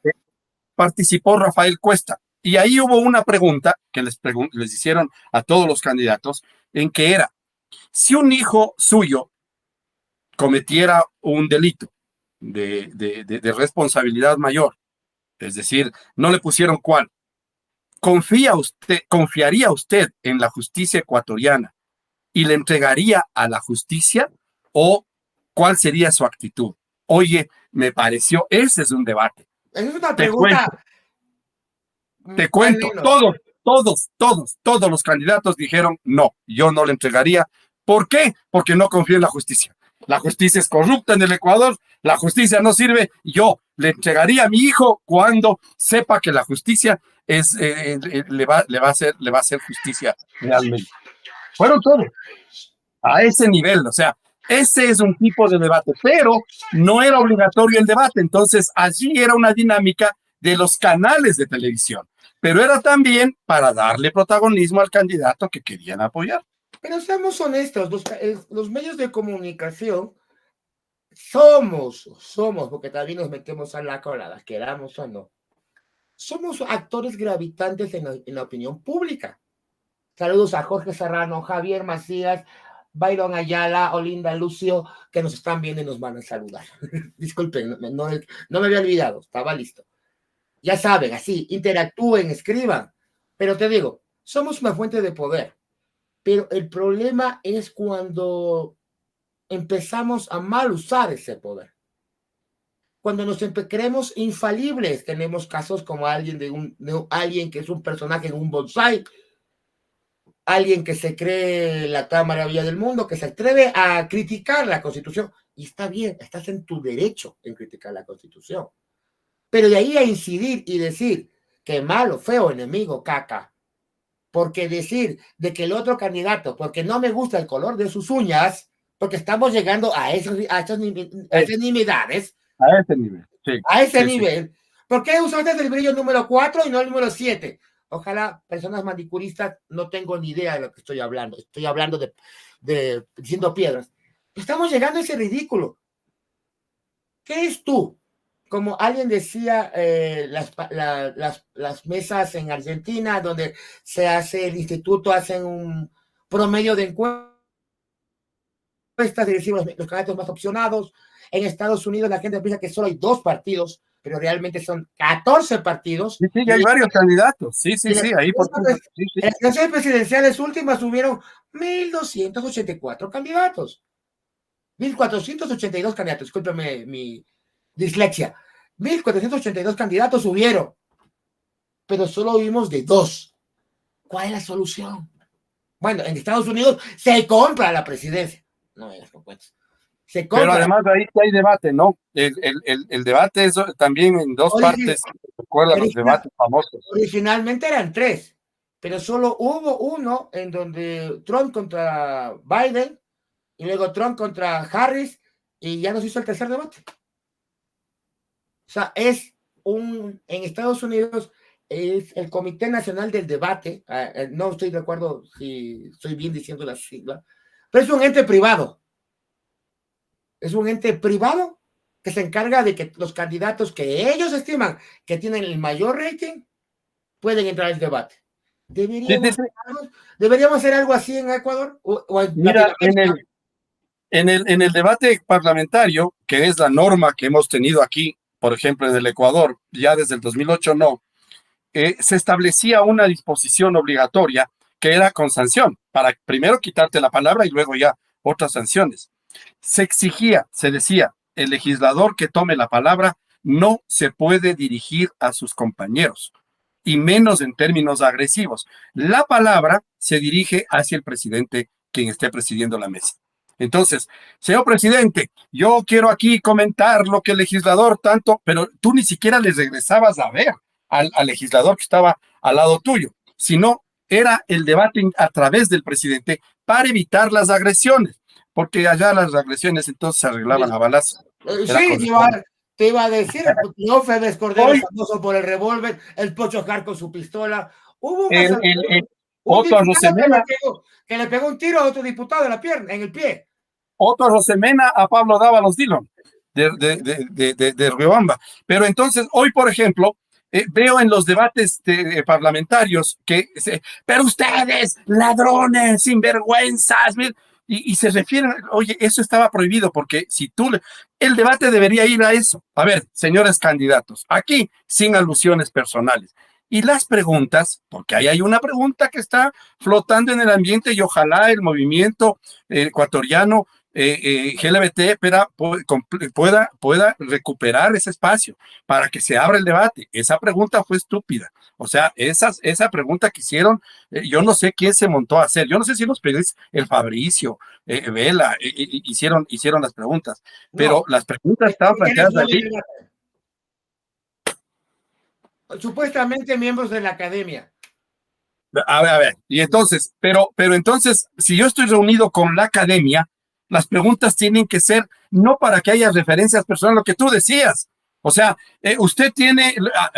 Speaker 3: participó Rafael Cuesta. Y ahí hubo una pregunta que les hicieron a todos los candidatos, en que era, si un hijo suyo cometiera un delito de responsabilidad mayor, es decir, no le pusieron cuál, ¿confiaría usted en la justicia ecuatoriana y le entregaría a la justicia o cuál sería su actitud? Oye, me pareció, ese es un debate.
Speaker 2: Esa es una
Speaker 3: Te cuento,
Speaker 2: pregunta.
Speaker 3: te cuento, todos los candidatos dijeron no, yo no le entregaría. ¿Por qué? Porque no confío en la justicia. La justicia es corrupta en el Ecuador, la justicia no sirve. Yo le entregaría a mi hijo cuando sepa que la justicia le va a hacer justicia realmente. Fueron todos a ese nivel, o sea, ese es un tipo de debate, pero no era obligatorio el debate, entonces allí era una dinámica de los canales de televisión, pero era también para darle protagonismo al candidato que querían apoyar.
Speaker 2: Pero seamos honestos, los medios de comunicación somos, porque también nos metemos a la colada, queramos o no, somos actores gravitantes en la opinión pública. Saludos a Jorge Serrano, Javier Macías, Byron Ayala, Olinda Lucio, que nos están viendo y nos van a saludar. Disculpen, no me había olvidado, estaba listo. Ya saben, así, interactúen, escriban. Pero te digo, somos una fuente de poder. Pero el problema es cuando empezamos a mal usar ese poder. Cuando nos creemos infalibles, tenemos casos como alguien alguien que es un personaje en un bonsai, alguien que se cree la toda maravilla del mundo, que se atreve a criticar la Constitución. Y está bien, estás en tu derecho en criticar la Constitución. Pero de ahí a incidir y decir que malo, feo, enemigo, caca, porque decir de que el otro candidato, porque no me gusta el color de sus uñas, porque estamos llegando a esas nimiedades.
Speaker 3: A ese nivel, sí.
Speaker 2: A ese nivel. Sí. ¿Por qué usaste el brillo número 4 y no el número 7? Ojalá personas manicuristas, no tengo ni idea de lo que estoy hablando. Estoy hablando de diciendo piedras. Estamos llegando a ese ridículo. ¿Qué es tú? Como alguien decía, las mesas en Argentina, donde se hace el instituto, hacen un promedio de encuestas, decimos los candidatos más opcionados. En Estados Unidos la gente piensa que solo hay 2 partidos, pero realmente son 14 partidos.
Speaker 3: Sí, sí, hay varios candidatos. Sí, ahí por
Speaker 2: sí. En las elecciones presidenciales últimas hubieron 1.284 candidatos. 1.482 candidatos, discúlpeme mi dislexia. 1.482 candidatos hubieron, pero solo vimos de 2. ¿Cuál es la solución? Bueno, en Estados Unidos se compra la presidencia. No me las compuestas.
Speaker 3: Pero además de ahí hay debate, ¿no? El debate es también en 2 partes. Recuerda los debates famosos.
Speaker 2: Originalmente eran 3, pero solo hubo uno en donde Trump contra Biden y luego Trump contra Harris y ya nos hizo el tercer debate. O sea, en Estados Unidos es el Comité Nacional del Debate, no estoy de acuerdo si estoy bien diciendo la sigla, pero es un ente privado. Es un ente privado que se encarga de que los candidatos que ellos estiman que tienen el mayor rating pueden entrar al debate. ¿Deberíamos hacer algo así en Ecuador?
Speaker 3: Mira, en el debate parlamentario, que es la norma que hemos tenido aquí, por ejemplo, en el Ecuador, ya desde el 2008 no, se establecía una disposición obligatoria que era con sanción, para primero quitarte la palabra y luego ya otras sanciones. Se exigía, se decía, el legislador que tome la palabra no se puede dirigir a sus compañeros, y menos en términos agresivos. La palabra se dirige hacia el presidente, quien esté presidiendo la mesa. Entonces, señor presidente, yo quiero aquí comentar lo que el legislador tanto, pero tú ni siquiera le regresabas a ver al legislador que estaba al lado tuyo, sino era el debate a través del presidente para evitar las agresiones, porque allá las agresiones entonces se arreglaban a balazos.
Speaker 2: Sí, te iba a decir, no Febres Cordero famoso por el revólver, el Pocho Jar con su pistola. Hubo
Speaker 3: Otto Rosemena
Speaker 2: que le pegó un tiro a otro diputado en la pierna, en el pie.
Speaker 3: Otto Rosemena a Pablo Dávalos Dillon de Riobamba. Pero entonces, hoy, por ejemplo, veo en los debates parlamentarios que, pero ustedes, ladrones, sinvergüenzas, y se refieren, oye, eso estaba prohibido, porque si el debate debería ir a eso. A ver, señores candidatos, aquí sin alusiones personales. Y las preguntas, porque ahí hay una pregunta que está flotando en el ambiente y ojalá el movimiento ecuatoriano GLBT pueda recuperar ese espacio para que se abra el debate. Esa pregunta fue estúpida. O sea, esa pregunta que hicieron, yo no sé quién se montó a hacer. Yo no sé si los periodistas, el Fabricio, Vela, hicieron las preguntas, pero las preguntas estaban planteadas allí.
Speaker 2: Supuestamente miembros de la academia.
Speaker 3: A ver. Y entonces, pero entonces, si yo estoy reunido con la academia, las preguntas tienen que ser no para que haya referencias personales, lo que tú decías. O sea, usted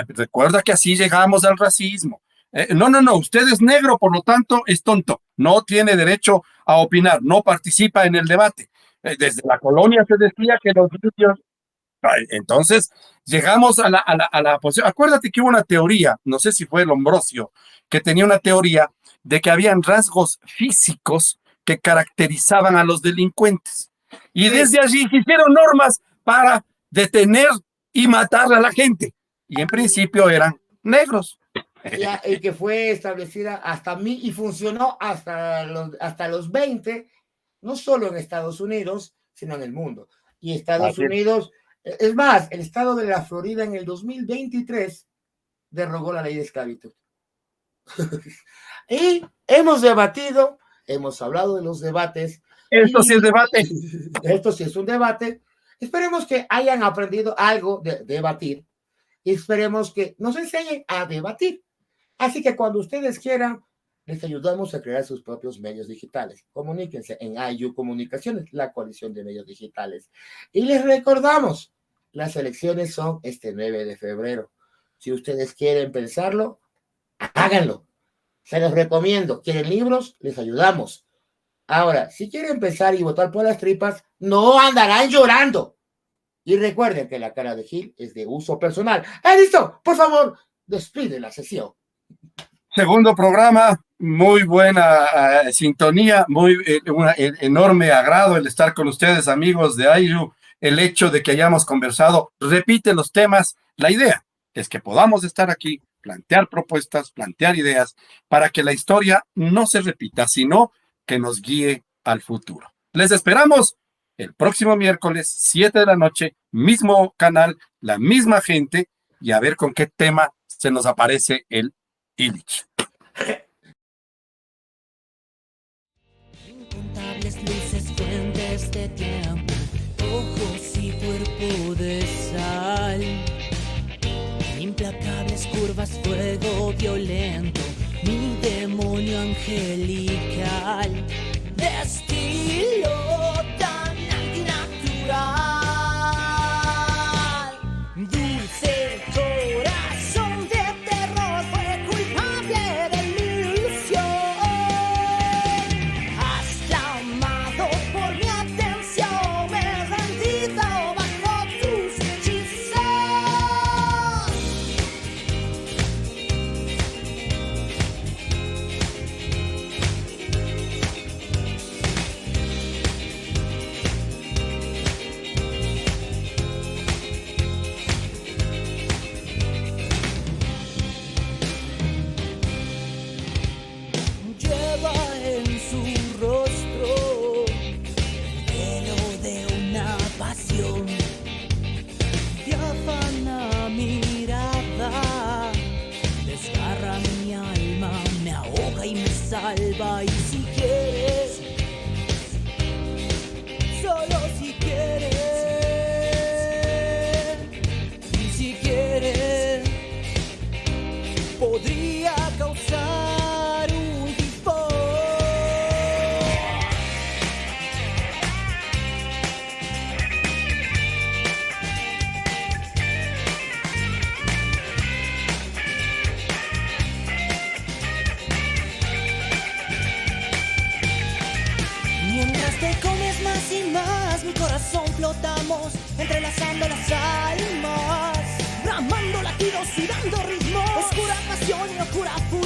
Speaker 3: recuerda que así llegamos al racismo. No, usted es negro, por lo tanto es tonto. No tiene derecho a opinar, no participa en el debate. Desde la colonia se decía que los niños. Entonces, llegamos a la posición. Acuérdate que hubo una teoría, no sé si fue Lombrosio, que tenía una teoría de que habían rasgos físicos que caracterizaban a los delincuentes. Y desde allí se hicieron normas para detener y matar a la gente. Y en principio eran negros.
Speaker 2: Y que fue establecida hasta mí y funcionó hasta los 20, no solo en Estados Unidos, sino en el mundo. Y Estados Unidos, es más, el estado de la Florida en el 2023 derogó la ley de esclavitud. Y hemos debatido, hemos hablado de los debates.
Speaker 3: Esto sí es debate.
Speaker 2: Esto sí es un debate. Esperemos que hayan aprendido algo de debatir y esperemos que nos enseñen a debatir. Así que cuando ustedes quieran, les ayudamos a crear sus propios medios digitales. Comuníquense en IU Comunicaciones, la coalición de medios digitales. Y les recordamos, las elecciones son este 9 de febrero. Si ustedes quieren pensarlo, háganlo. Se los recomiendo. ¿Quieren libros? Les ayudamos. Ahora, si quieren pensar y votar por las tripas, no andarán llorando. Y recuerden que la cara de Gil es de uso personal. Listo, por favor, despide la sesión.
Speaker 3: Segundo programa, muy buena sintonía, un enorme agrado el estar con ustedes, amigos de IU. El hecho de que hayamos conversado, repite los temas. La idea es que podamos estar aquí, plantear propuestas, plantear ideas, para que la historia no se repita, sino que nos guíe al futuro. Les esperamos el próximo miércoles, 7 de la noche, mismo canal, la misma gente, y a ver con qué tema se nos aparece el Illich.
Speaker 1: Incontables luces, fuentes de tiempo, ojos y cuerpo de sal. Implacables curvas, fuego violento, mi demonio angelical. De estilo tan antinatural. Dulce corazón de terror fue culpable de mi ilusión. Hasta amado por mi atención me rendí. selva. Y si quieres, solo si quieres, y si quieres, podría causar un tifón. Mientras te comes más y más, mi corazón flotamos, entrelazando las almas, bramando latidos y dando ritmo. Oscura pasión y oscura furia.